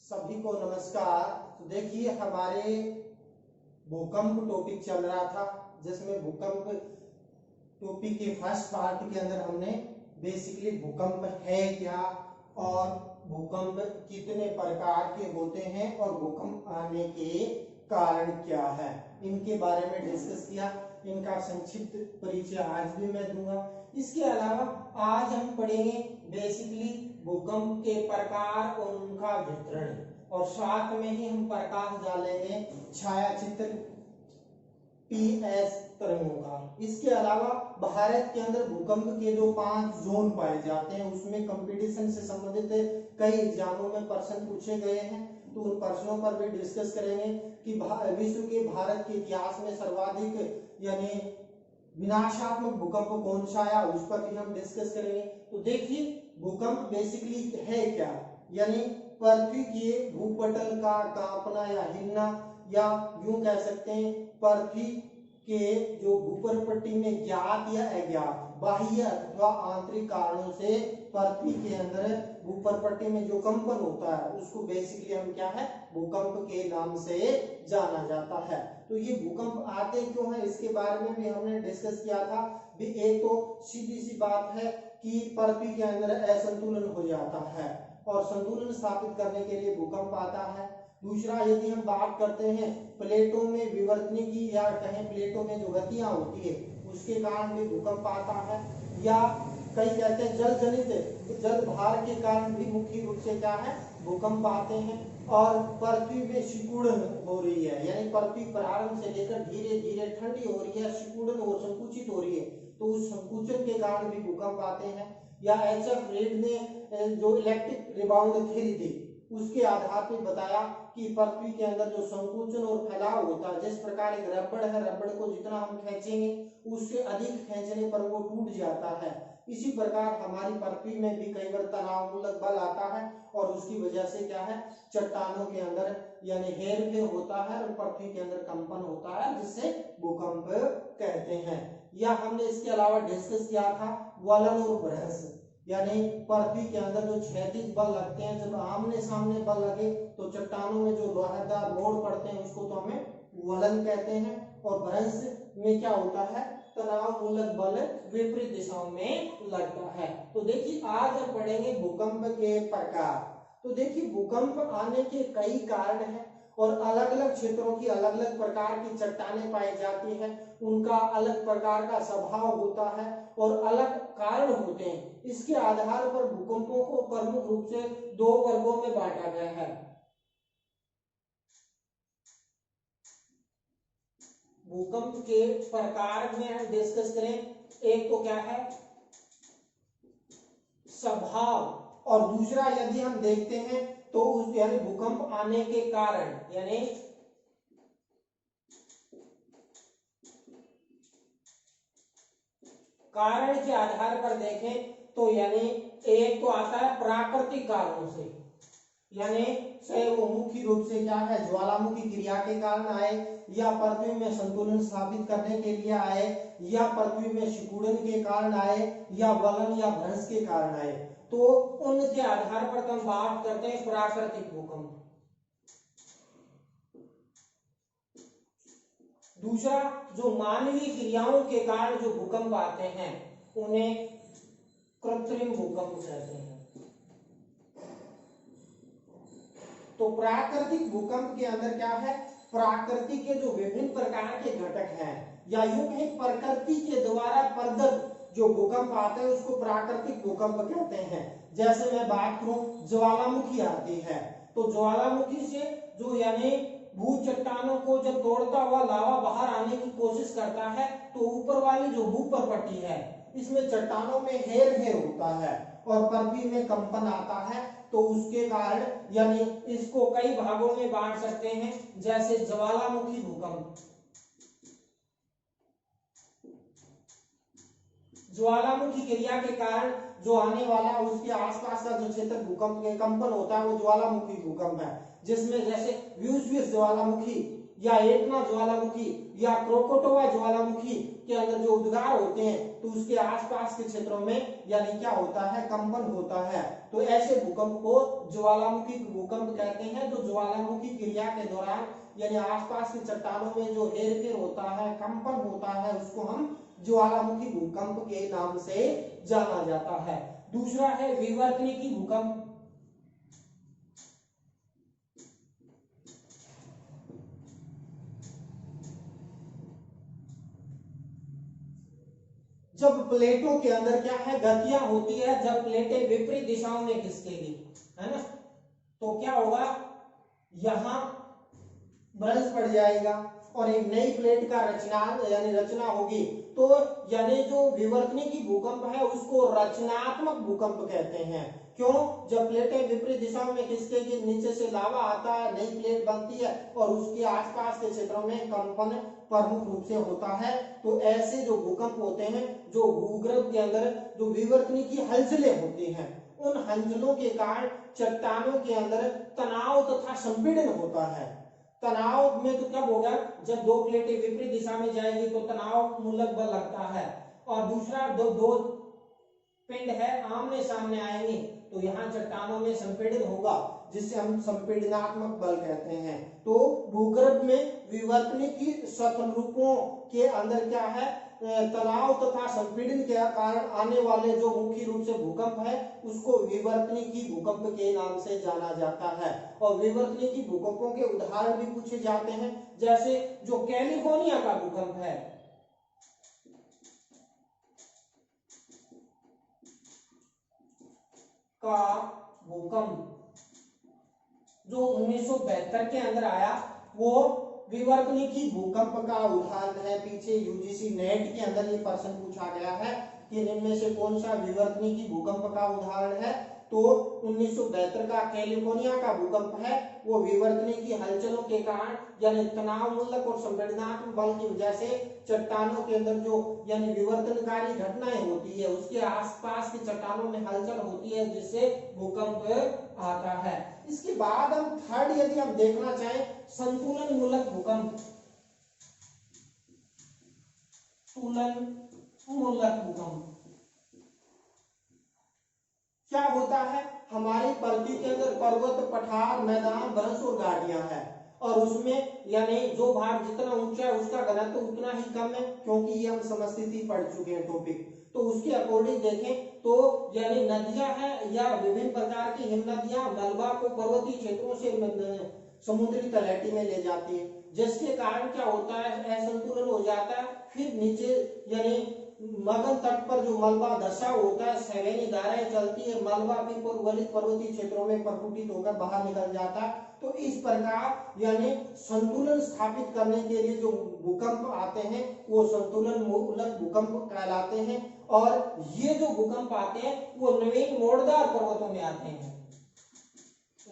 सभी को नमस्कार। तो देखिए हमारे भूकंप टॉपिक चल रहा था, जिसमें भूकंप टॉपिक के फर्स्ट पार्ट के अंदर हमने बेसिकली भूकंप है क्या और भूकंप कितने प्रकार के होते हैं और भूकंप आने के कारण क्या है, इनके बारे में डिस्कस किया। इनका संक्षिप्त परिचय आज भी मैं दूंगा। इसके अलावा आज हम पढ़ेंगे बेसिकली भूकंप के प्रकार और उनका वितरण, और साथ में ही हम प्रकाश डालेंगे छायाचित्र पीएस तरंगों का। इसके अलावा भारत के अंदर भूकंप के जो 5 जोन पाए जाते हैं, उसमें कंपटीशन से संबंधित कई एग्जामों में प्रश्न पूछे गए हैं, तो उन प्रश्नों पर भी डिस्कस करेंगे कि विश्व के भारत के इतिहास में सर्वाधिक यानी विनाशात्मक भूकंप कौन सा आया, उस पर भी हम डिस्कस करेंगे। तो देखिए भूकंप बेसिकली है क्या, यानी पृथ्वी के भूपटल का कांपना या हिलना, या यूं कह सकते हैं पृथ्वी के जो भूपर पट्टी में ज्ञात या अज्ञात बाह्य अथवा आंतरिक कारणों से पृथ्वी के अंदर भूपर पट्टी में जो कंपन होता है उसको बेसिकली हम क्या है भूकंप के नाम से जाना जाता है। तो ये भूकंप आते क्यों है, इसके बारे में भी हमने डिस्कस किया था। भी एक तो सीधी सी बात है कि पृथ्वी के अंदर असंतुलन हो जाता है और संतुलन स्थापित करने के लिए भूकंप आता है। दूसरा, यदि हम बात करते हैं प्लेटों में विवर्तनी की, या कहें प्लेटों में जो गतियां होती है उसके कारण भी भूकंप आता है, या कई कहते हैं जल जनित जल भार के कारण भी मुख्य रूप से क्या है भूकंप आते हैं। और पृथ्वी में सिकुड़न हो रही है, यानी पृथ्वी प्रारंभ से लेकर धीरे धीरे ठंडी हो रही है, सिकुड़न और संकुचित हो रही है, तो उस संकुचन के कारण भी भूकंप आते हैं। या एचएफ रेड ने जो इलेक्ट्रिक रिबाउंड थ्योरी दी उसके आधार पर बताया कि पृथ्वी के अंदर जो संकुचन और फैलाव होता है, जिस प्रकार एक रबड़ है, रबड़ को जितना हम खींचेंगे उससे अधिक खींचने पर वो टूट जाता है, इसी प्रकार हमारी पृथ्वी में भी कई बार तनावमूलक बल आता है और उसकी वजह से क्या है चट्टानों के अंदर यानी हेरफेर होता है और पृथ्वी के अंदर कंपन होता है, जिससे भूकंप कहते हैं। या हमने इसके अलावा डिस्कस किया था वलन और भ्रंश, यानी पृथ्वी के अंदर जो क्षैतिज बल लगते हैं, जब आमने सामने बल लगे तो चट्टानों में जो लोहेदार मोड़ पड़ते हैं उसको तो हमें वलन कहते हैं, और भ्रंश में क्या होता है तनाव मूलक बल विपरीत दिशाओं में लगता है। तो देखिए आज हम पढ़ेंगे भूकंप के प्रकार। तो देखिए भूकंप आने के कई कारण हैं और अलग अलग क्षेत्रों की अलग अलग प्रकार की चट्टानें पाई जाती हैं, उनका अलग प्रकार का स्वभाव होता है और अलग कारण होते हैं। इसके आधार पर भूकंपों को प्रमुख रूप से 2 वर्गों में बांटा गया है। भूकंप के प्रकार में हम डिस्कस करें, एक तो क्या है स्वभाव, और दूसरा यदि हम देखते हैं तो उस यानी भूकंप आने के कारण, यानी कारण के आधार पर देखें तो यानी एक तो आता है प्राकृतिक कारणों से, यानी चाहे वो मुख्य रूप से क्या है ज्वालामुखी क्रिया के कारण आए, या पृथ्वी में संतुलन स्थापित करने के लिए आए, या पृथ्वी में सिकुड़न के कारण आए, या वलन या भ्रंश के कारण आए, तो उनके आधार पर हम बात करते हैं प्राकृतिक भूकंप। दूसरा, जो मानवीय क्रियाओं के कारण जो भूकंप आते हैं उन्हें कृत्रिम भूकंप कहते हैं। तो प्राकृतिक भूकंप के अंदर क्या है प्रकृति के जो विभिन्न प्रकार के घटक हैं, या यूं कहें प्रकृति के द्वारा प्रदत्त जो भूकंप आते हैं उसको प्राकृतिक भूकंप कहते हैं। जैसे मैं बात करूं ज्वालामुखी आती है, तो ज्वालामुखी से जो यानी भू चट्टानों को जब तोड़ता हुआ लावा बाहर आने की कोशिश करता है, तो ऊपर वाली जो भूपर पट्टी है इसमें चट्टानों में हेर होता है और पृथ्वी में कंपन आता है, तो उसके कारण यानी इसको कई भागों में बांट सकते हैं, जैसे ज्वालामुखी भूकंप। ज्वालामुखी क्रिया के कारण जो आने वाला उसके आसपास का जो क्षेत्र भूकंप के कंपन होता है वो ज्वालामुखी भूकंप है, जिसमें जैसे व्यूस्वियर ज्वालामुखी या एटना ज्वालामुखी या क्रोकोटोवा ज्वालामुखी के अंदर जो उद्गार होते हैं तो उसके आसपास के क्षेत्रों में यानी क्या होता है, कंपन होता है। तो ऐसे भूकंप को ज्वालामुखी भूकंप कहते हैं। जो ज्वालामुखी क्रिया के दौरान यानी आसपास की चट्टानों में जो हेरफेर होता है, कंपन होता है, उसको हम ज्वालामुखी भूकंप के नाम से जाना जाता है। दूसरा है विवर्तनिकी भूकंप। जब प्लेटों के अंदर क्या है, गतियां होती है, जब प्लेटें विपरीत दिशाओं में खिसकेगी, है ना, तो क्या होगा, यहां ब्रंश पड़ जाएगा और एक नई प्लेट का रचना होगी। तो यानी जो विवर्तनिकी भूकंप है उसको रचनात्मक भूकंप कहते हैं। क्यों? जब प्लेटें विपरीत दिशाओं में खिसकेगी, नीचे से लावा आता है, नई प्लेट बनती है और उसके आसपास के क्षेत्रों में कंपन प्रमुख रूप से होता है। तो ऐसे जो भूकंप होते हैं, जो भूगर्भ के अंदर जो विवर्तनिकी हलचलें होती हैं, उन हलचलों के कारण चट्टानों के अंदर तनाव तथा संपीड़न होता है। तनाव में तो कब होगा, जब दो प्लेटें विपरीत दिशा में जाएगी तो तनाव मूलक बल लगता है। और दूसरा, दो पिंड है आमने सामने आएंगे तो यहाँ चट्टानों में संपीड़न होगा, जिसे हम संपीड़नात्मक बल कहते हैं। तो भूगर्भ में विवर्तनिकी स्वतंत्र रूपों के अंदर क्या है, तनाव तथा संपीड़न के कारण आने वाले जो मुख्य रूप से भूकंप है उसको विवर्तनिकी भूकंप के नाम से जाना जाता है। और विवर्तनिकी भूकंपों के उदाहरण भी पूछे जाते हैं, जैसे जो कैलिफोर्निया का भूकंप है, का भूकंप जो 1972 के अंदर आया, वो विवर्तनिकी भूकंप का उदाहरण है। पीछे यूजीसी नेट के अंदर ये प्रश्न पूछा गया है कि इनमें से कौन सा विवर्तनिकी भूकंप का उदाहरण है। तो 1972 का कैलिफोर्निया का भूकंप है, वो विवर्तनिकी हलचलों के कारण यानी तनाव मूलक और संवेदनात्मक बल की वजह से चट्टानों के अंदर जो यानी विवर्तनकारी घटनाएं होती है, उसके आसपास की चट्टानों में हलचल होती है, जिससे भूकंप आता है। इसके बाद हम थर्ड यदि हम देखना चाहें, संतुलन मूलक भूकंप। संतुलन मूलक भूकंप क्या होता है, हमारी पृथ्वी के अंदर पर्वत, पठार, मैदान, ब्रंश और घाटियां हैं, और उसमें यानी जो भाग जितना ऊंचा है उसका घनत्व उतना ही कम है, क्योंकि ये हम समस्थिति पढ़ चुके हैं टॉपिक। तो उसके अकॉर्डिंग देखें तो यानी नदियां हैं या विभिन्न प्रकार की हिमनदियां मलबा को पर्वतीय क्षेत्रों से समुद्री तलहटी में ले जाती है, जिसके कारण क्या होता है, असंतुलन हो जाता है। फिर नीचे यानी मगन तट पर जो मलबा धसा होता है, सैलानी धाराएं चलती है, मलबा फिर उर्वरित पर्वतीय क्षेत्रों में प्रफुटित होकर बाहर निकल जाता है। तो इस प्रकार यानी संतुलन स्थापित करने के लिए जो भूकंप आते हैं वो संतुलन मूलक भूकंप कहलाते हैं। और ये जो भूकंप आते हैं वो नवीन मोड़दार पर्वतों में आते हैं,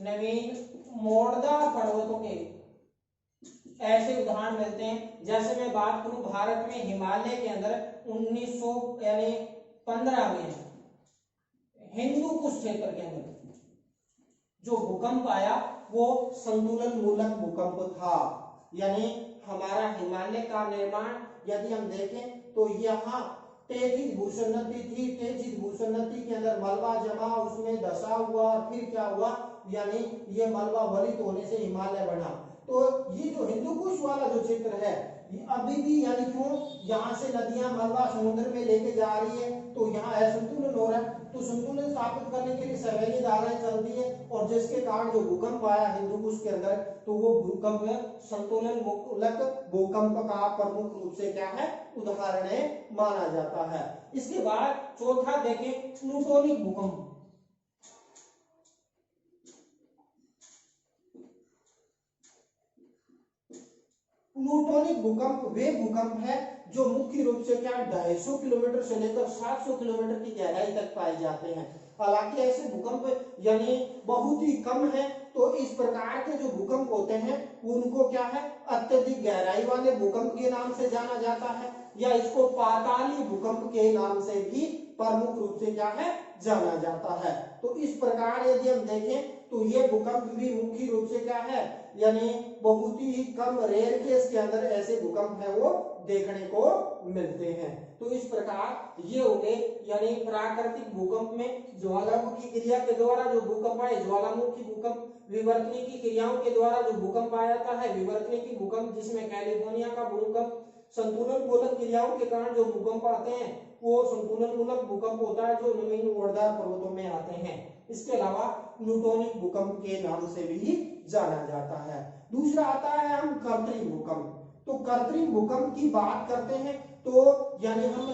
नवीन मोड़दार पर्वतों के ऐसे उदाहरण मिलते हैं। जैसे मैं बात करूं भारत में हिमालय के अंदर 1915 में हिंदू कुश क्षेत्र के अंदर जो भूकंप आया वो संतुलन मूलक भूकंप था। यानी हमारा हिमालय का निर्माण यदि हम देखें तो यहाँ तेजित भूसन्नति थी, तेजित भूसन्नति के अंदर मलबा जमा, उसमें धसा हुआ और फिर क्या हुआ, यानी ये मलबा वलित होने से हिमालय बना। तो ये जो हिंदू कुश वाला जो क्षेत्र है ये अभी भी यानी क्यों, यहाँ से नदियां मलबा समुद्र में लेके जा रही है, तो यहाँ असंतुलन हो रहा है। तो संतुलन स्थापित करने के लिए सैलानी धाराएं चलती है, और जिसके कारण जो भूकंप आया हिंदू कुश के अंदर, तो वो भूकंप संतुलन मूलक भूकंप का प्रमुख रूप से क्या है, उदाहरण माना जाता है। इसके बाद चौथा देखें, प्लूटोनिक भूकंप। प्लूटोनिक भूकंप वे भूकंप है जो मुख्य रूप से क्या 250 किलोमीटर से लेकर 700 किलोमीटर की गहराई तक पाए जाते हैं। हालांकि ऐसे भूकंप यानी बहुत ही कम है। तो इस प्रकार के जो भूकंप होते हैं उनको क्या है, अत्यधिक गहराई वाले भूकंप के नाम से जाना जाता है, या इसको पाताली भूकंप के नाम से भी प्रमुख रूप से क्या है, जाना जाता है। तो इस प्रकार यदि हम देखें तो ये भूकंप भी मुख्य रूप से क्या है, यानी बहुत ही कम रेयर केस के अंदर ऐसे भूकंप है वो देखने को मिलते हैं। तो इस प्रकार ये हो गए यानी प्राकृतिक भूकंप में ज्वालामुखी क्रिया के द्वारा जो भूकंप आए ज्वालामुखी भूकंप, विवर्तनिकी क्रियाओं के द्वारा जो भूकंप आ जाता है विवर्तनिकी भूकंप, जिसमें कैलिफोर्निया का भूकंप संतुलन मूलक क्रियाओं के कारण जो भूकंप आते हैं वो संतुलन मूलक भूकंप होता है जो नवीन ऊर्ध्वाधर पर्वतों में आते हैं। इसके अलावा प्लूटोनिक भूकंप के नाम से भी जाना जाता है। दूसरा आता है हम कृत्रिम भूकंप। तो कृत्रिम भूकंप की बात करते हैं तो यानी हम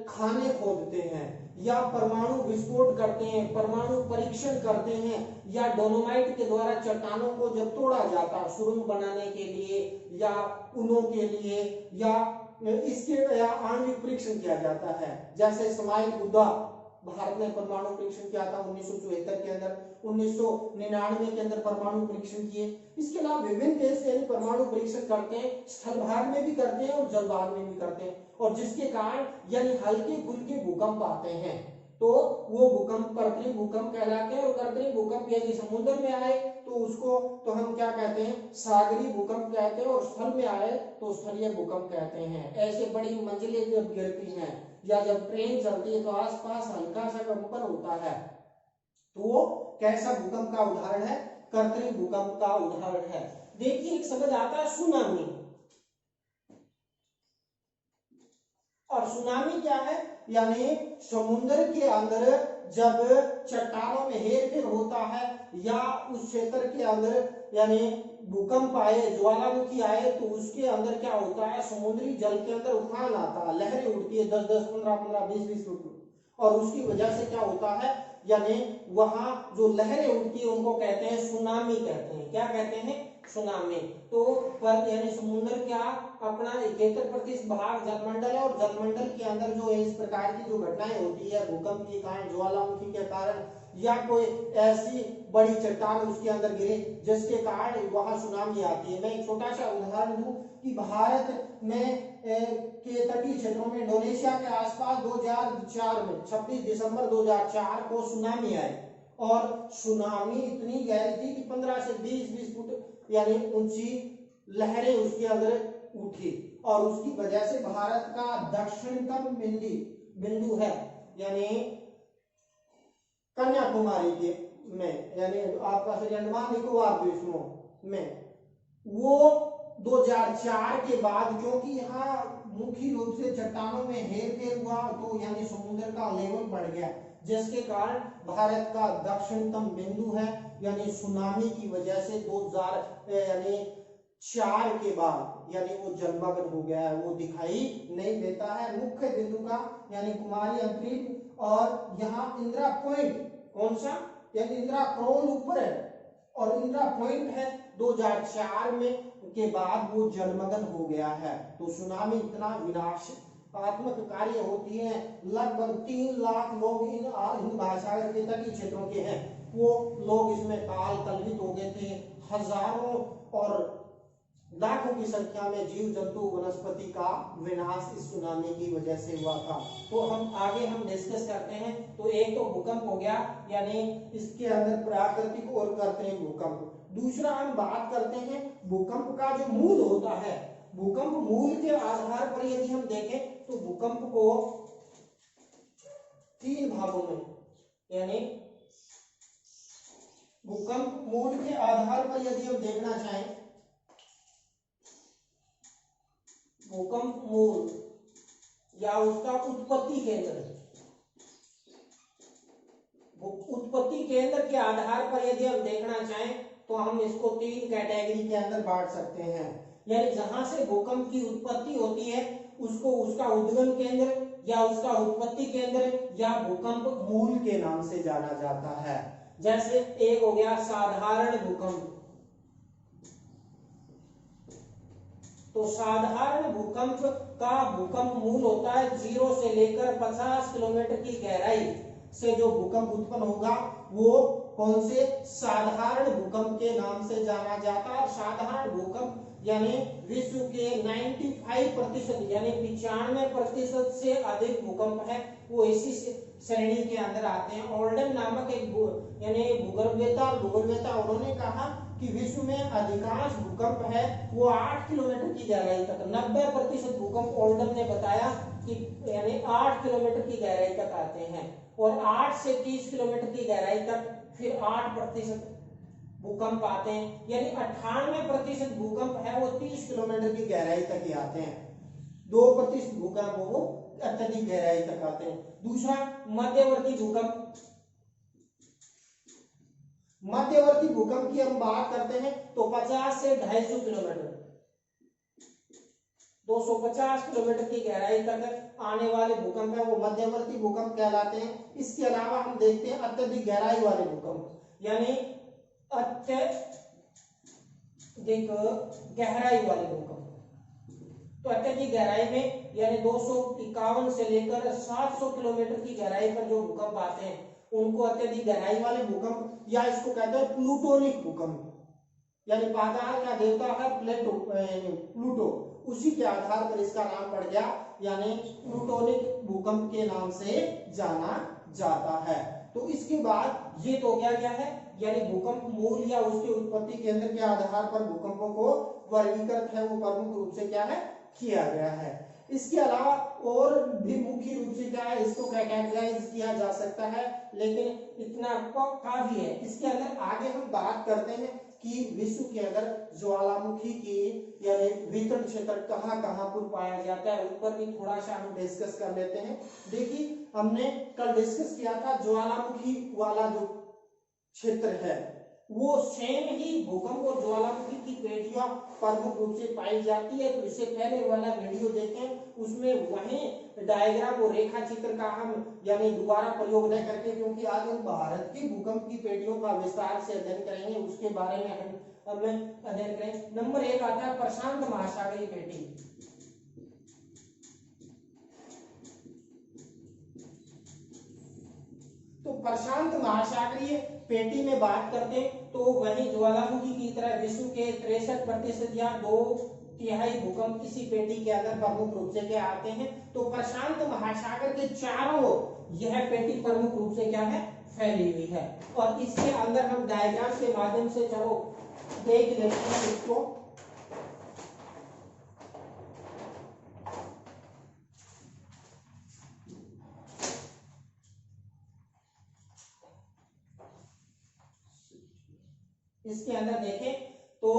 खाने खोदते हैं या परमाणु विस्फोट करते हैं, परमाणु परीक्षण करते हैं, या डोलोमाइट के द्वारा चट्टानों को जब तोड़ा जाता है सुरंग बनाने के लिए या उनों के लिए, या इसके आणविक परीक्षण किया जाता है। जैसे स्माइल बुद्धा भारत ने परमाणु परीक्षण किया था 1974 के अंदर, 1999 के अंदर परमाणु परीक्षण किए। इसके अलावा विभिन्न देश यानी परमाणु परीक्षण करते हैं, स्थल भाग में भी करते हैं और जल भाग में भी करते हैं, और जिसके कारण यानी हल्के फुल्के भूकंप आते हैं तो वो भूकंप कृत्रिम भूकंप कहलाते हैं। और कृत्रिम भूकंप यदि समुद्र में आए तो उसको तो हम क्या कहते हैं, सागरीय भूकंप कहते हैं, और स्थल में आए तो स्थलीय भूकंप कहते हैं। ऐसे बड़ी मंजिलें जब गिरती हैं या जब ट्रेन चलती है तो आसपास हल्का सा कंपन होता है तो वो कैसा भूकंप का उदाहरण है, कृत्रिम भूकंप का उदाहरण है। देखिए एक शब्द आता है सुनामी, और सुनामी क्या है, यानी समुद्र के अंदर जब चट्टानों में हेरफेर होता है या उस क्षेत्र के अंदर यानी भूकंप आए, ज्वालामुखी आए, तो उसके अंदर क्या होता है, समुद्री जल के अंदर उफान आता है, लहरें उठती है 10-10, 15-15, 20-20 फुट, और उसकी वजह से क्या होता है, यानी वहां जो लहरें उठती है उनको कहते हैं सुनामी कहते हैं। क्या कहते हैं, सुनामी। तो पर यानी समुद्र क्या अपना 71% भाग जलमंडल है, और जलमंडल के अंदर जो इस प्रकार की जो घटनाएं होती है भूकंप के कारण, ज्वालामुखी के कारण, या कोई ऐसी बड़ी चट्टान उसके अंदर गिरे जिसके कारण वहां सुनामी आती है। मैं एक छोटा सा उदाहरण दूं कि भारत में के तटीय क्षेत्रों में इंडोनेशिया के आसपास 2004 में 26 दिसंबर 2004 को सुनामी आई, और सुनामी इतनी गहरी थी कि 15 से 20 फुट यानी ऊंची लहरें उसके अंदर उठी, और उसकी वजह से भारत का दक्षिणतम बिंदु है यानी कन्याकुमारी के में यानी आपका अंडमान निकोबार द्वीपों में, वो 2004 के बाद क्योंकि यहाँ मुख्य रूप से चट्टानों में हेरफेर हुआ तो यानी समुद्र का लेवल बढ़ गया, जिसके कारण भारत का दक्षिणतम बिंदु है यानी सुनामी की वजह से 2004 के बाद यानी वो जलमग्न हो गया है, वो दिखाई नहीं देता है। मुख्य बिंदु का यानी कुमारी अंतरिक्ष, और यहाँ इंदिरा पॉइंट कौन सा, यानी इंदिरा क्रोल ऊपर है और इंदिरा पॉइंट है 2004 में के बाद वो जलमग्न हो गया है। तो सुनामी इतना विनाशात्मक कार्य होती है, लगभग 3 लाख लोग इन हिंद महासागर के तटीय क्षेत्रों के हैं, वो लोग इसमें काल कलवित हो गए थे। हजारों और लाखों की संख्या में जीव जंतु वनस्पति का विनाश इस सुनामी की वजह से हुआ था। तो हम आगे डिस्कस करते हैं। तो एक तो भूकंप हो गया यानी इसके अंदर प्राकृतिक और कृत्रिम भूकंप। दूसरा हम बात करते हैं भूकंप का जो मूल होता है। भूकंप मूल के आधार पर यदि हम देखें तो भूकंप को 3 भागों में यानी भूकंप मूल के आधार पर यदि हम देखना चाहें, भूकंप मूल या उसका उत्पत्ति केंद्र, उत्पत्ति केंद्र के आधार पर यदि हम देखना चाहें तो हम इसको 3 कैटेगरी के अंदर बांट सकते हैं। यानी जहां से भूकंप की उत्पत्ति होती है उसको उसका उद्गम केंद्र या उसका उत्पत्ति केंद्र या भूकंप मूल के नाम से जाना जाता है। जैसे एक हो गया साधारण भूकंप। तो साधारण भूकंप का भूकंप मूल होता है 0 से लेकर 50 किलोमीटर की गहराई से जो भूकंप उत्पन्न होगा वो कौन से साधारण भूकंप के नाम से जाना जाता है। और साधारण भूकंप यानी विश्व के 95% यानी 95% से अधिक भूकंप है वो इसी श्रेणी के अंदर आते हैं। ओल्डन नामक एक यानी भूगोलवेता उन्होंने कहा कि विश्व में अधिकांश भूकंप है वो 8 किलोमीटर की गहराई तक, 90% भूकंप ओल्डन ने बताया कि यानी 8 किलोमीटर की गहराई तक आते हैं, और 8 से 30 किलोमीटर की गहराई तक फिर 8% भूकंप आते हैं, यानी 98% भूकंप है वो 30 किलोमीटर की गहराई तक ही आते हैं। 2% भूकंप वो अत्यधिक गहराई तक आते हैं। दूसरा मध्यवर्ती भूकंप। मध्यवर्ती भूकंप की हम बात करते हैं तो 50 से 250 किलोमीटर, 250 किलोमीटर की गहराई तक आने वाले भूकंप है वो मध्यवर्ती भूकंप कहलाते हैं। इसके अलावा हम देखते हैं अत्यधिक गहराई वाले भूकंप, यानी अत्यधिक गहराई वाले भूकंप। तो अत्यधिक गहराई में यानी 251 से लेकर 700 किलोमीटर की गहराई पर जो भूकंप आते हैं उनको अत्यधिक गहराई वाले भूकंप, या इसको कहते हैं प्लूटोनिक भूकंप, यानी पाताल का देवता है प्लूटो, उसी के आधार पर इसका नाम पड़ गया, यानी प्लूटोनिक भूकंप के नाम से जाना जाता है। तो इसके बाद ये तो क्या है, यानी भूकंप मूल या उसके उत्पत्ति केंद्र के आधार पर भूकंपों को वर्गीकृत है वो प्रमुख रूप से क्या है किया गया है। इसके अलावा और भी मुख्य रूप से क्या है इसको कैटेगराइज किया जा सकता है, लेकिन इतना काफी है। इसके अंदर आगे हम बात करते हैं कि विश्व के अंदर ज्वालामुखी की यानी वितरण क्षेत्र कहाँ कहाँ पर पाया जाता है, उन पर भी थोड़ा सा हम डिस्कस कर लेते हैं। देखिए हमने कल डिस्कस किया था ज्वालामुखी वाला जो क्षेत्र है वो सेम ही भूकंप और ज्वालामुखी की पेटियां प्रमुख रूप से पाई जाती है। तो इससे पहले वाला वीडियो देखें, उसमें वहीं डायग्राम और रेखा चित्र का हम यानी दोबारा प्रयोग न करके, क्योंकि आज हम भारत की भूकंप की पेटियों का विस्तार से अध्ययन करेंगे, उसके बारे में हम अध्ययन करें। नंबर 1 आता है प्रशांत महासागरीय पेटी। तो प्रशांत महासागरीय पेटी में बात करते हैं तो वही ज्वालामुखी की तरह विश्व के 63% या 2/3 भूकंप इसी पेटी के अंदर प्रमुख रूप से क्या आते हैं। तो प्रशांत महासागर के चारों ओर यह पेटी प्रमुख रूप से क्या है फैली हुई है, और इसके अंदर हम डायग्राम के माध्यम से चलो देख लेते हैं इसको। इसके अंदर देखें तो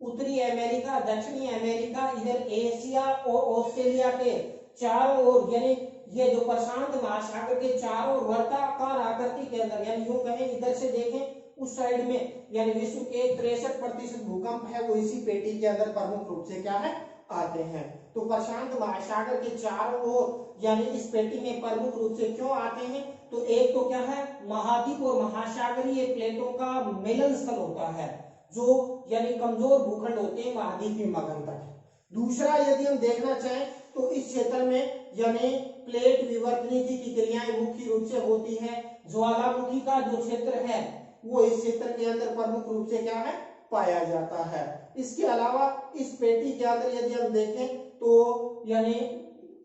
उत्तरी अमेरिका, दक्षिणी अमेरिका, इधर एशिया और ऑस्ट्रेलिया के चारों ओर, यानी ये जो प्रशांत महासागर के चारों ओर वर्ताकार आकृति के अंदर, यानी यूं कहें इधर से देखें उस साइड में, यानी विश्व के 63% भूकंप है वो इसी पेटी के अंदर प्रमुख रूप से क्या है आते हैं। तो प्रशांत महासागर के चारों ओर यानी इस पेटी में प्रमुख रूप से क्यों आते हैं, तो एक तो क्या है महाद्वीप और महासागरीय प्लेटों का मिलन स्थल होता है, जो यानी कमजोर भूखंड होते हैं महाद्वीपीय मगन तक। दूसरा यदि हम देखना चाहें तो इस क्षेत्र में यानी प्लेट विवर्तनिकी की क्रियाएं मुख्य रूप से होती है। ज्वालामुखी का जो क्षेत्र है वो इस क्षेत्र के अंदर प्रमुख रूप से क्या है पाया जाता है। इसके अलावा इस पेटी के अंदर यदि हम देखें तो यानी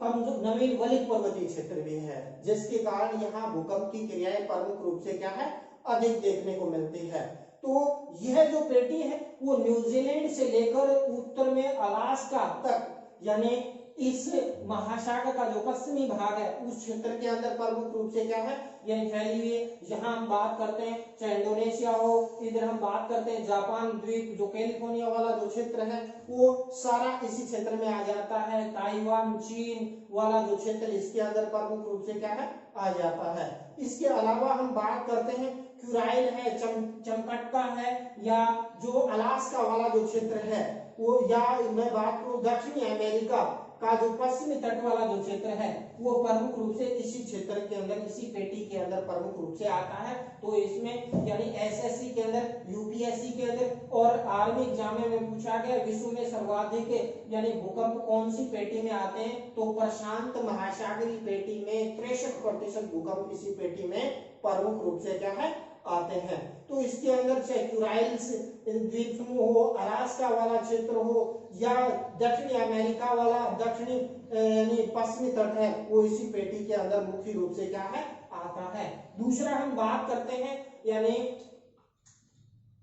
नवीन वलित पर्वतीय क्षेत्र भी है, जिसके कारण यहाँ भूकंप की क्रियाएं प्रमुख रूप से क्या है अधिक देखने को मिलती है। तो यह जो पेटी है वो न्यूजीलैंड से लेकर उत्तर में अलास्का तक, यानी इस महासागर का जो पश्चिमी भाग है उस क्षेत्र के अंदर प्रमुख रूप से क्या है यानी फैली हुई है। यहाँ हम बात करते हैं चाहे इंडोनेशिया हो, इधर हम बात करते हैं जापान द्वीप, जो कैलिफोर्निया वाला जो क्षेत्र है वो सारा इसी क्षेत्र में आ जाता है। ताइवान, चीन वाला जो क्षेत्र इसके अंदर प्रमुख रूप से क्या है आ जाता है। इसके अलावा हम बात करते हैं क्यूराइल है, चमकटका है, या जो अलास्का वाला जो क्षेत्र है वो, या मैं बात करूं दक्षिणी अमेरिका का जो पश्चिमी तट वाला जो क्षेत्र है वो प्रमुख रूप से इसी क्षेत्र के अंदर, इसी पेटी के अंदर प्रमुख रूप से आता है। तो इसमें यानी एसएससी के अंदर, यूपीएससी के अंदर और आर्मी एग्जाम में पूछा गया विश्व में सर्वाधिक यानी भूकंप कौन सी पेटी में आते हैं, तो प्रशांत महासागरीय पेटी में 63% भूकंप इसी पेटी में प्रमुख रूप से क्या है आते हैं। तो इसके अंदर चाहे कुराइल्स द्वीप समूह हो, अलास्का वाला क्षेत्र हो, या दक्षिणी अमेरिका वाला दक्षिणी यानी पश्चिमी तट है, वो इसी पेटी के अंदर मुख्य रूप से क्या है आता है। दूसरा हम बात करते हैं यानी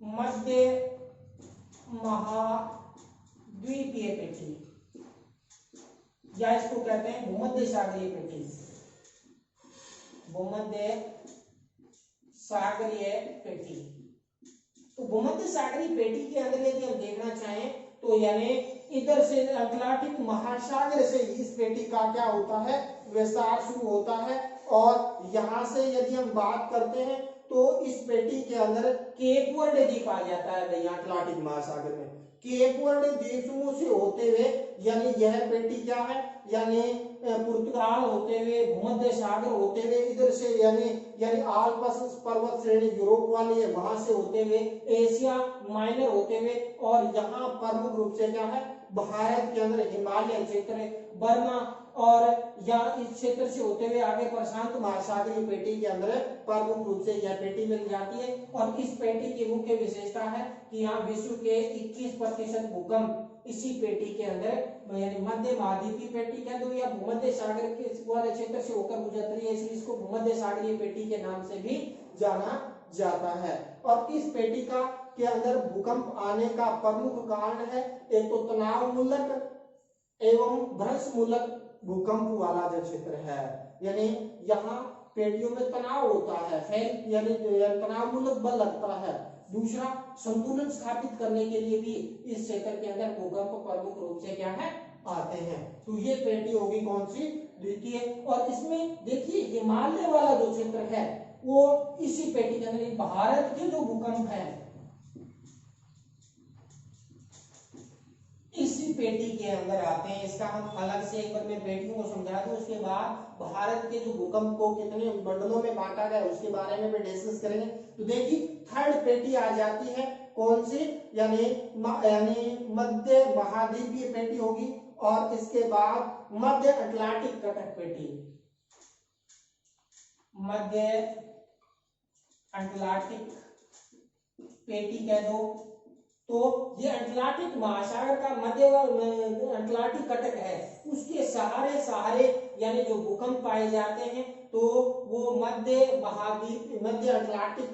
मध्य महाद्वीपीय पेटी, या इसको कहते हैं भूमध्य सागरीय पेटी। भूमध्य सागरीय पेटी। तो भूमध्य सागरीय पेटी के अंदर यदि हम देखना चाहें तो यानी इधर से अटलांटिक महासागर से इस पेटी का क्या होता है विस्तार शुरू होता है, और यहां से यदि हम बात करते हैं तो इस पेटी के अंदर केप वर्ड द्वीप आ जाता है भैया अटलांटिक महासागर में। केप वर्ड द्वीप समूह से होते हुए यानी यह पेटी क्या है यानी पुर्तगाल होते हुए भूमध्य सागर होते हुए इधर से यानी आल्प्स पर्वत श्रेणी यूरोप वाली है, वहां से होते हुए एशिया माइनर होते हुए, और यहाँ प्रमुख रूप से क्या है भारत के अंदर हिमालय क्षेत्र बर्मा, और यहाँ इस क्षेत्र से होते हुए आगे प्रशांत महासागरीय पेटी के अंदर प्रमुख रूप से यह पेटी मिल जाती है। और इस पेटी की मुख्य विशेषता है कि यहाँ विश्व के 21% भूकंप इसी पेटी के अंदर यानी मध्य महाद्वीपीय पेटी कह दो या भूमध्य सागर के वाले क्षेत्र से होकर गुजरती है, इसलिए इसको भूमध्य सागरीय पेटी के नाम से भी जाना जाता है। और इस पेटी का के अंदर भूकंप आने का प्रमुख कारण है एक तो तनाव मूलक एवं भ्रंश मूलक भूकंप वाला जो क्षेत्र है, यानी यहाँ पेटियों में तनाव होता है, यानी तनाव मूलक बल लगता है। दूसरा संतुलन स्थापित करने के लिए भी इस क्षेत्र के अंदर भूकंप प्रमुख रूप से क्या है आते हैं। तो ये पेटी होगी कौन सी द्वितीय। और इसमें देखिए हिमालय वाला जो क्षेत्र है वो इसी पेटी के अंदर भारत के जो भूकंप है इसी पेटी के अंदर आते हैं। इसका हम अलग से एक बार मैं पेटियों को समझा दूं, उसके बाद भारत के जो भूकंप को कितने मंडलों में बांटा गया उसके बारे में भी डिस्कस करेंगे। तो देखिए थर्ड पेटी आ जाती है कौन सी यानी मध्य महाद्वीपीय पेटी होगी, और इसके बाद मध्य अटलांटिक कटक पेटी। मध्य अटलांटिक पेटी कह दो। तो ये अटलांटिक महासागर का मध्य अटलांटिक कटक है, उसके सहारे सहारे यानी जो भूकंप पाए जाते हैं तो वो मध्य महाद्वीप मध्य अटलांटिक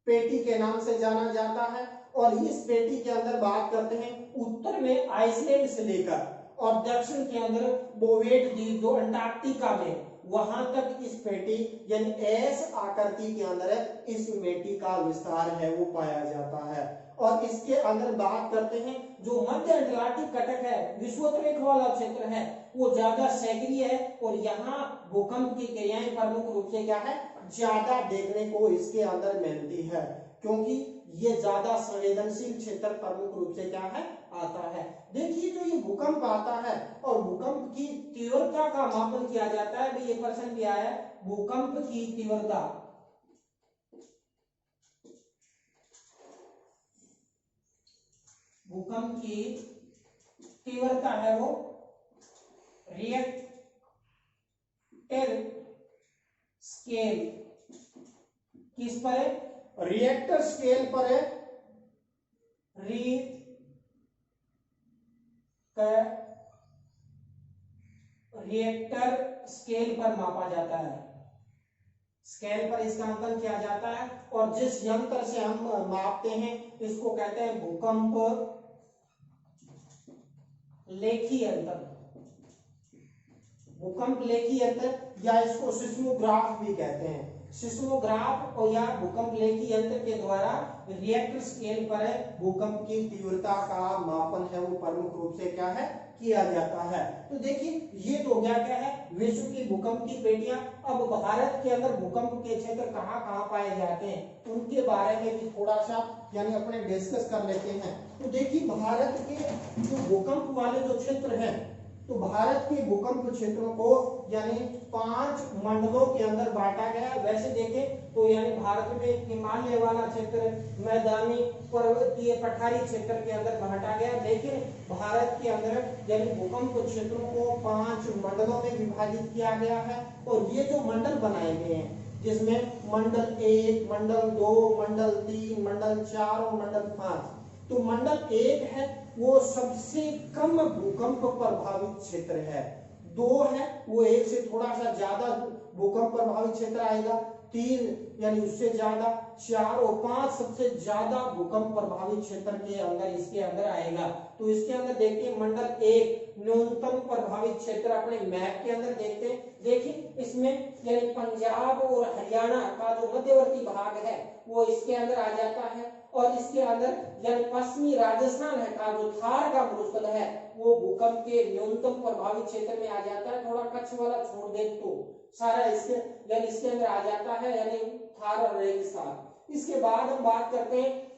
पेटी के नाम से जाना जाता है। और इस पेटी के अंदर बात करते हैं उत्तर में आइसलैंड से लेकर और दक्षिण के अंदर बोवेट द्वीप जो अंटार्कटिका में, वहां तक इस पेटी यानी एस आकृति के अंदर इस पेटी का विस्तार है वो पाया जाता है। और इसके अंदर बात करते हैं जो मध्य अटलांटिक कटक है विषुवत वाला क्षेत्र है वो ज्यादा सक्रिय है, और यहाँ भूकंप की क्रियाएं प्रमुख रूप से क्या है ज्यादा देखने को इसके अंदर मिलती है, क्योंकि ये ज्यादा संवेदनशील क्षेत्र प्रमुख रूप से क्या है आता है। देखिए जो ये भूकंप आता है और भूकंप की तीव्रता का मापन किया जाता है, ये प्रश्न क्या है भूकंप की तीव्रता। भूकंप की तीव्रता है वो रिएक्टर स्केल किस पर है रिएक्टर स्केल पर है। रिएक्टर स्केल पर मापा जाता है, स्केल पर इसका अंकन किया जाता है। और जिस यंत्र से हम मापते हैं इसको कहते हैं भूकंप लेखी यंत्र। भूकंप लेखी यंत्र या इसको सिस्मोग्राफ भी कहते हैं। सिस्मोग्राफ और या भूकंप लेखी यंत्र के द्वारा रिएक्टर स्केल पर भूकंप की तीव्रता का मापन है वो प्रमुख रूप से क्या है किया जाता है। तो देखिए ये तो क्या क्या है विश्व की भूकंप की पेटियां। अब भारत के अंदर भूकंप के क्षेत्र कहाँ कहाँ पाए जाते हैं उनके बारे में भी थोड़ा सा यानी अपने डिस्कस कर लेते हैं। तो देखिए भारत के जो भूकंप वाले जो क्षेत्र हैं तो भारत के भूकंप क्षेत्रों को यानी 5 मंडलों के अंदर बांटा गया है। वैसे देखें तो यानी भारत में हिमालय वाला क्षेत्र मैदानी पर्वतीय पठारी क्षेत्र के अंदर बांटा गया, लेकिन भारत के अंदर यानी भूकंप क्षेत्रों को 5 मंडलों में विभाजित किया गया है। और ये जो मंडल बनाए गए हैं जिसमें मंडल 1, मंडल 2, मंडल 3, मंडल 4 और मंडल 5। तो मंडल 1 है वो सबसे कम भूकंप प्रभावित क्षेत्र है। 2 है वो 1 से थोड़ा सा ज्यादा भूकंप प्रभावित क्षेत्र आएगा। 3 यानी उससे ज्यादा। 4 और 5 सबसे ज्यादा भूकंप प्रभावित क्षेत्र के अंदर इसके अंदर आएगा। तो इसके अंदर देखिए मंडल 1 न्यूनतम प्रभावित क्षेत्र अपने मैप के अंदर देखते हैं। देखिए इसमें यानी पंजाब और हरियाणा का जो मध्यवर्ती भाग है वो इसके अंदर आ जाता है, और इसके अंदर यानी पश्चिमी राजस्थान है का जो थार का मरुस्थल है वो भूकंप के न्यूनतम प्रभावित क्षेत्र में आ जाता है। थोड़ा कच्छ वाला छोड़ दे तो सारा इसके यानी इसके अंदर आ जाता है, यानी थार और रेगिस्तान। इसके बाद हम बात करते हैं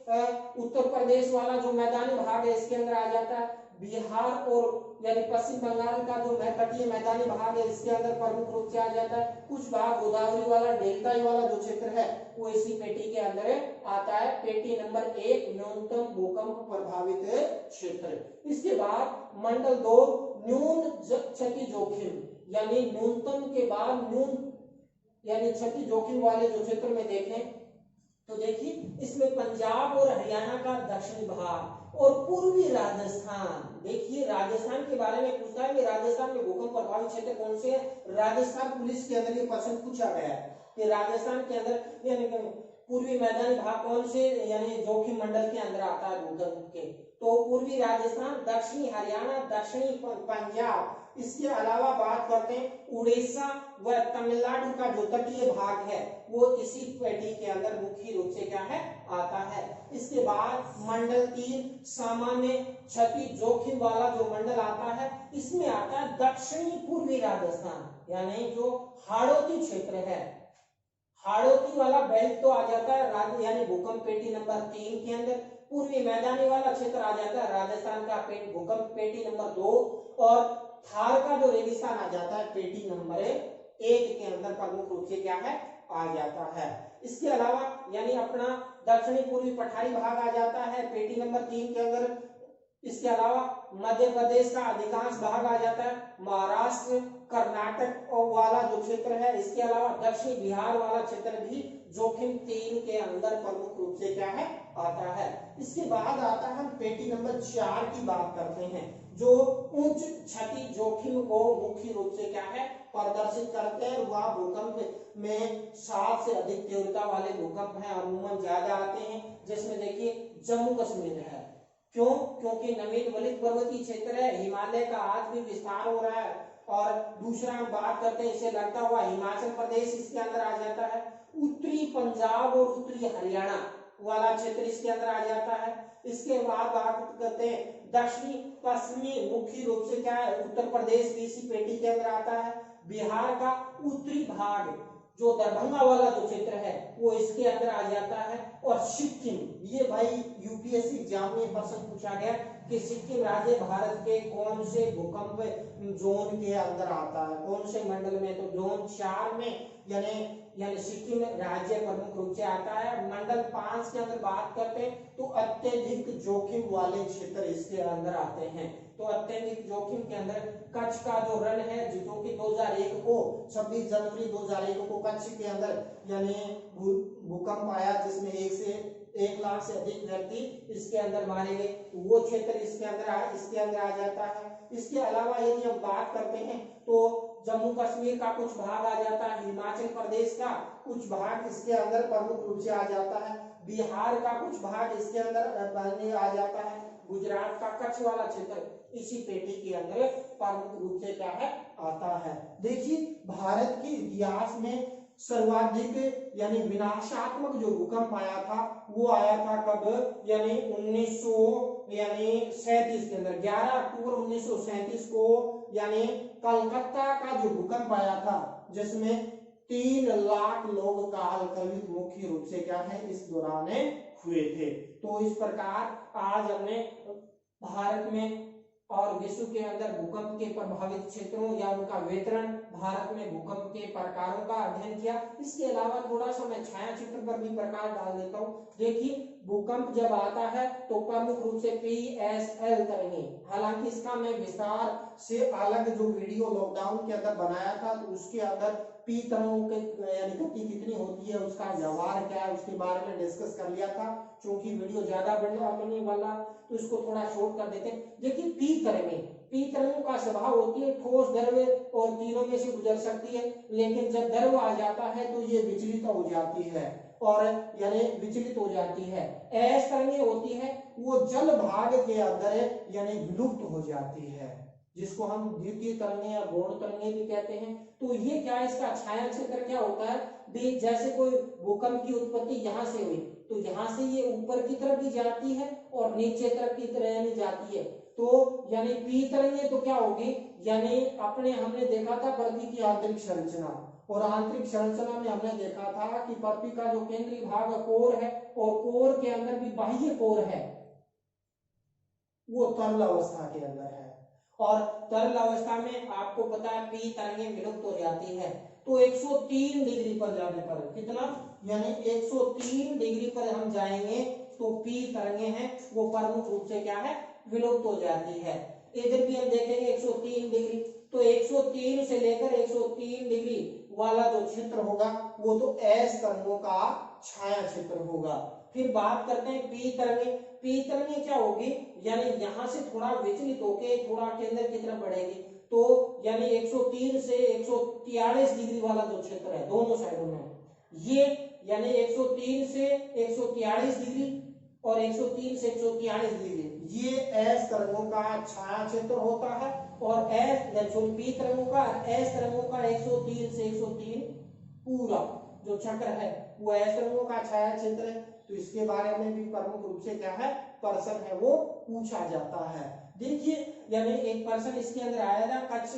उत्तर प्रदेश वाला जो मैदानी भाग है इसके अंदर आ जाता है। बिहार और यानी पश्चिम बंगाल का जो तटीय मैदानी भाग है इसके अंदर प्रमुख रूप से आ जाता है। कुछ भाग गोदावरी वाला डेल्टाई वाला जो क्षेत्र है वो इसी पेटी के अंदर आता है। पेटी नंबर 1 न्यूनतम भूकंप प्रभावित क्षेत्र। इसके बाद मंडल 2 न्यून क्षति जोखिम, यानी न्यूनतम के बाद न्यून यानी क्षति जोखिम वाले जो क्षेत्र में देखें तो देखिए इसमें पंजाब और हरियाणा का दक्षिणी भाग और पूर्वी राजस्थान। देखिए राजस्थान के बारे में पूछता है कि राजस्थान में भूकंप प्रभावित क्षेत्र कौन से है। राजस्थान पुलिस के अंदर ये प्रश्न पूछा गया है कि राजस्थान के अंदर यानी पूर्वी मैदानी भाग कौन से यानी जोखिम मंडल के अंदर आता है भूकंप के। तो पूर्वी राजस्थान, दक्षिणी हरियाणा, दक्षिणी पंजाब। इसके अलावा बात करते हैं उड़ीसा व तमिलनाडु का जो तटीय भाग है वो इसी पेटी के अंदर मुख्य रूप से क्या है आता है। इसके बाद मंडल 3 सामान्य क्षति जोखिम वाला जो मंडल आता है इसमें आता है दक्षिणी पूर्वी राजस्थान, यानी जो हाड़ौती क्षेत्र है। हाड़ौती वाला बेल्ट तो आ जाता है यानी भूकंप पेटी नंबर 3 के अंदर। पूर्वी मैदानी वाला क्षेत्र आ जाता है राजस्थान का भूकंप पेटी नंबर 2, और थार का जो रेगिस्तान आ जाता है पेटी नंबर 1 के अंदर प्रमुख रूप से क्या है आ जाता है। इसके अलावा यानी अपना दक्षिणी पूर्वी पठारी भाग आ जाता है पेटी नंबर 3 के अंदर। इसके अलावा मध्य प्रदेश का अधिकांश भाग आ जाता है। महाराष्ट्र, कर्नाटक और वाला जो क्षेत्र है, इसके अलावा दक्षिणी बिहार वाला क्षेत्र भी जोखिम 3 के अंदर प्रमुख रूप से क्या है आता है। इसके बाद आता है हम पेटी नंबर 4 की बात करते हैं जो उच्च क्षति जोखिम को मुख्य रूप से क्या है प्रदर्शित करते हैं। वह भूकंप में 7 से अधिक तीव्रता वाले भूकंप हैं, अमूमन ज्यादा आते हैं, जिसमें देखिए जम्मू कश्मीर है। क्यों? क्योंकि नवीन वलित पर्वतीय क्षेत्र है, हिमालय का आज भी विस्तार हो रहा है। और दूसरा हम बात करते हैं इसे लगता हुआ हिमाचल प्रदेश इसके अंदर आ जाता है। उत्तरी पंजाब और उत्तरी हरियाणा वाला क्षेत्र इसके अंदर आ जाता है। इसके बाद बात करते हैं दक्षिणी पश्चिमी, मुख्य रूप से क्या है उत्तर प्रदेश भी इसी पेटी के अंदर आता है। बिहार का उत्तरी भाग जो दरभंगा वाला जो क्षेत्र है वो इसके अंदर आ जाता है। और सिक्किम, ये भाई यूपीएससी एग्जाम में प्रश्न पूछा गया कि सिक्किम राज्य भारत के कौन से भूकंप जोन के अंदर आता है, कौन से मंडल में। तो जोन 4 में यानी सिक्किम राज्य प्रमुख रूप से आता है। मंडल 5 के अंदर बात करते हैं तो अत्यधिक जोखिम वाले क्षेत्र इसके अंदर आते हैं। तो अत्यधिक जोखिम के अंदर कच्छ का जो रण है जो कि 2001 को 26 जनवरी 2001 को कच्छ के अंदर यानी भूकंप आया जिसमें 1 लाख से अधिक व्यक्ति इसके अंदर मारे गए, वो क्षेत्र इसके अंदर आ जाता है। इसके अलावा यदि हम बात करते हैं तो जम्मू कश्मीर का कुछ भाग आ जाता है, हिमाचल प्रदेश का कुछ भाग इसके अंदर प्रमुख रूप से आ जाता है, बिहार का कुछ भाग इसके अंदर आ जाता है, गुजरात का कच्छ वाला क्षेत्र इसी पेटी के अंदर प्रमुख रूप से क्या है आता है। देखिए भारत के इतिहास में सर्वाधिक यानी विनाशात्मक जो भूकंप आया था वो आया था कब, यानी 1937 के अंदर 11 अक्टूबर 1937 को, यानी कलकत्ता का जो भूकंप आया था जिसमें 3 लाख लोग कालकलवित मुख्य रूप से क्या है इस दौरान हुए थे। तो इस प्रकार आज हमने भारत में और विश्व के अंदर भूकंप के प्रभावित क्षेत्रों या उनका वितरण, भारत में भूकंप के प्रकारों का अध्ययन किया। इसके अलावा थोड़ा सा मैं छाया चित्र पर भी प्रकाश डाल देता हूँ। देखिए भूकंप जब आता है तो प्रमुख रूप से PSL करेंगे, हालांकि इसका मैं विस्तार से अलग जो वीडियो लॉकडाउन के अंदर बनाया था तो उसके अंदर पी तरंगों के यानी गति कितनी होती है, उसका व्यवहार क्या है, उसके बारे में डिस्कस कर लिया था। क्योंकि वीडियो ज्यादा बनने वाला तो इसको थोड़ा शॉर्ट कर देते हैं। देखिए पी तरंगों का स्वभाव होती है ठोस, द्रव्य और तीनों में से गुजर सकती है, लेकिन जब द्रव्य आ जाता है तो ये विचलित हो जाती है और यानी विचलित हो जाती है। ऐस तरंगें होती है वो जल भाग के अंदर यानी विलुप्त हो जाती है, जिसको हम द्वितीय तरंगें या गौण तरंगें भी कहते हैं। तो ये क्या है, इसका छाया क्षेत्र क्या होता है, जैसे कोई भूकंप की उत्पत्ति यहाँ से हुई तो यहाँ से ये ऊपर की तरफ भी जाती है और नीचे तरफ की तरह यानी जाती है। तो यानी पी तरंगें तो क्या होगी, यानी अपने हमने देखा था पृथ्वी की आंतरिक संरचना, और आंतरिक संरचना में हमने देखा था कि पृथ्वी का जो केंद्रीय भाग कोर है और कोर के अंदर भी बाह्य कोर है, वो तरल अवस्था के अंदर है। और तरल अवस्था में आपको पता है पी तरंगें विलुप्त हो जाती है। तो 103 डिग्री पर जाने पर, कितना, यानी 103 डिग्री पर हम जाएंगे तो पी तरंगें हैं वो प्रमुख रूप से क्या है, विलुप्त हो जाती है। इधर भी हम देखेंगे 103 डिग्री, तो 103 से लेकर 103 डिग्री वाला जो क्षेत्र होगा वो तो एस तरंगों का छाया क्षेत्र होगा। फिर बात करते हैं पी तरंगें। पी तरंगें क्या होगी, यानी यहां से थोड़ा विचलित होके थोड़ा केंद्र की तरफ बढ़ेगी, तो यानी 103 से 143 डिग्री वाला जो क्षेत्र है दोनों साइडों में, ये यानी 103 से 143 डिग्री और 103 से 143 डिग्री, ये एस तरंगों का छाया क्षेत्र होता है। और एस पी तरंगों का, एस तरंगों का 103 से 103 पूरा जो चक्र है वो एस तरंगों का छाया क्षेत्र है। तो इसके बारे में भी प्रमुख रूप से क्या है, प्रश्न है वो पूछा जाता है। देखिए यानी एक प्रश्न इसके अंदर आया था, कच्छ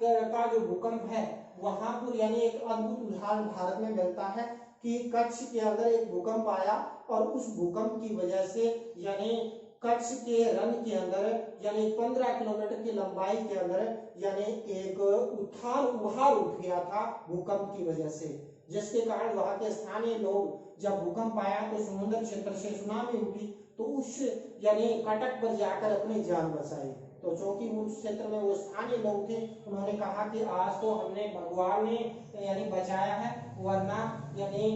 का जो भूकंप है वहां पर, यानी एक अद्भुत उदाहरण भारत में मिलता है कि कच्छ के अंदर एक भूकंप आया और उस भूकंप की वजह से यानी कच्छ के रन के अंदर यानी 15 किलोमीटर की लंबाई के अंदर यानी एक उथाल उभार उठ गया था भूकंप की वजह से, जिसके कारण वहां के स्थानीय लोग, जब भूकंप आया तो समुद्र क्षेत्र से सुनामी उठी तो उस यानी कटक पर जाकर अपनी जान बचाई। तो चूंकि उस क्षेत्र में वो स्थानीय लोग थे, उन्होंने कहा कि आज तो हमने भगवान ने यानी बचाया है, वरना यानी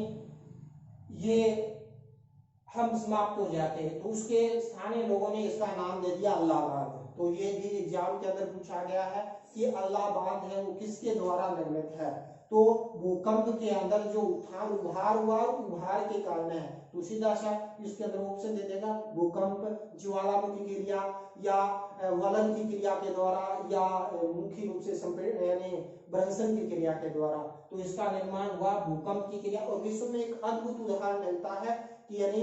ये हम समाप्त हो जाते हैं। तो उसके स्थानीय लोगों ने इसका नाम दे दिया अल्लाह बांध। तो ये भी एग्जाम के अंदर पूछा गया है कि अल्लाह बांध है वो किसके द्वारा निर्मित है। तो भूकंप के अंदर जो उठान उभार हुआ, उभार के कारण है, तो सीधा सा इसके अंदर ऑप्शन दे देगा, भूकंप ज्वालामुखी क्रिया या वलन की क्रिया के द्वारा या मुख्य रूप से यानी ब्रंसन की क्रिया के द्वारा। तो इसका निर्माण हुआ भूकंप की क्रिया। और विश्व में एक अद्भुत उदाहरण मिलता है कि यानी